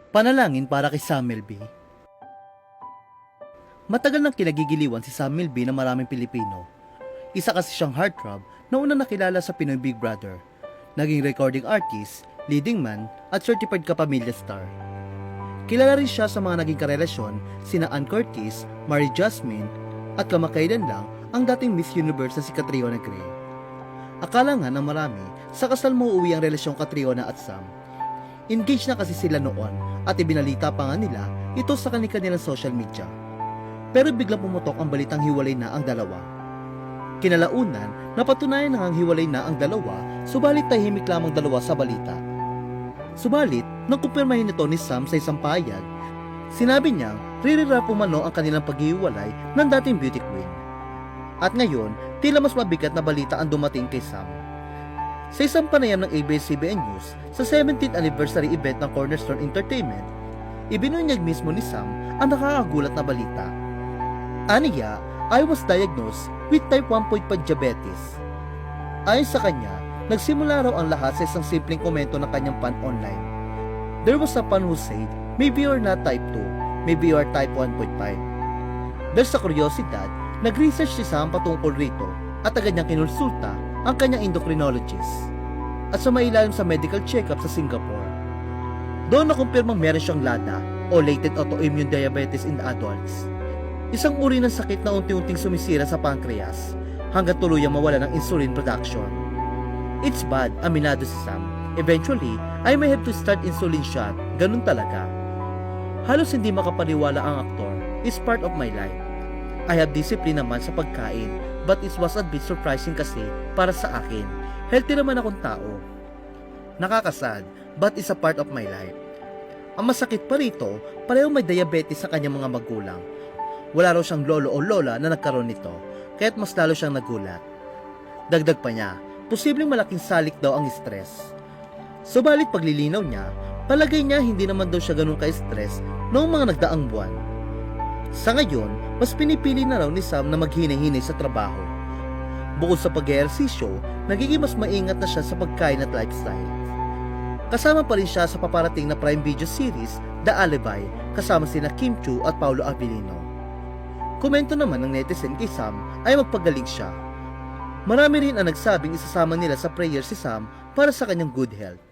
Panalangin para kay Sam Melby. Matagal nang kinagigiliwan si Sam Melby ng maraming Pilipino. Isa kasi siyang heartthrob na unang nakilala sa Pinoy Big Brother. Naging recording artist, leading man at certified kapamilya star. Kilala rin siya sa mga naging karelasyon sina Ann Curtis, Marie Jasmine at kamakailan lang ang dating Miss Universe na si Catriona Gray. Akala nga ng marami sa kasal mauuwi ang relasyong Catriona at Sam. Engaged na kasi sila noon at ibinalita pa nga nila ito sa kanilang social media. Pero biglang pumutok ang balitang hiwalay na ang dalawa. Kinalaunan, napatunayan na ang hiwalay na ang dalawa, subalit tahimik lamang dalawa sa balita. Subalit, nang kumpirmahin nito ni Sam sa isang pahayag, sinabi niyang ririra umano ang kanilang paghihiwalay ng dating beauty queen. At ngayon, tila mas mabigat na balita ang dumating kay Sam. Sa isang panayam ng ABS-CBN News sa 17th anniversary event ng Cornerstone Entertainment, ibinunyag mismo ni Sam ang nakakagulat na balita. Aniya, I was diagnosed with type 1.5 diabetes. Ayon sa kanya, nagsimula raw ang lahat sa isang simpleng komento ng kanyang fan online. There was a fan who said, maybe you're not type 2, maybe you are type 1.5. Dahil sa kuryosidad, nag-research si Sam patungkol rito at agad niyang kinonsulta ang kanyang endocrinologist at sumailalim sa medical check-up sa Singapore. Doon nakumpirmang meron siyang LADA o latent autoimmune diabetes in adults. Isang uri ng sakit na unti-unting sumisira sa pancreas hanggang tuluyang mawala ng insulin production. It's bad, aminado si Sam. Eventually, I may have to start insulin shot. Ganun talaga. Halos hindi makapaniwala ang aktor. It's part of my life. I have discipline naman sa pagkain, but it was a bit surprising kasi para sa akin. Healthy naman akong tao. Nakakasad, but it's a part of my life. Ang masakit pa rito, pareho may diabetes sa kanyang mga magulang. Wala raw siyang lolo o lola na nagkaroon nito, kaya't mas lalo siyang nagulat. Dagdag pa niya, posibleng malaking salik daw ang stress. Subalit paglilinaw niya, palagay niya hindi naman daw siya ganun ka-stress noong mga nagdaang buwan. Sa ngayon, mas pinipili na raw ni Sam na maghinay-hinay sa trabaho. Bukod sa pag-ehersisyo, nagiging mas maingat na siya sa pagkain at lifestyle. Kasama pa rin siya sa paparating na Prime Video series, The Alibi, kasama sina Kim Chiu at Paolo Avellino. Komento naman ng netizen kay Sam ay magpagaling siya. Marami rin ang nagsabing isasama nila sa prayer si Sam para sa kanyang good health.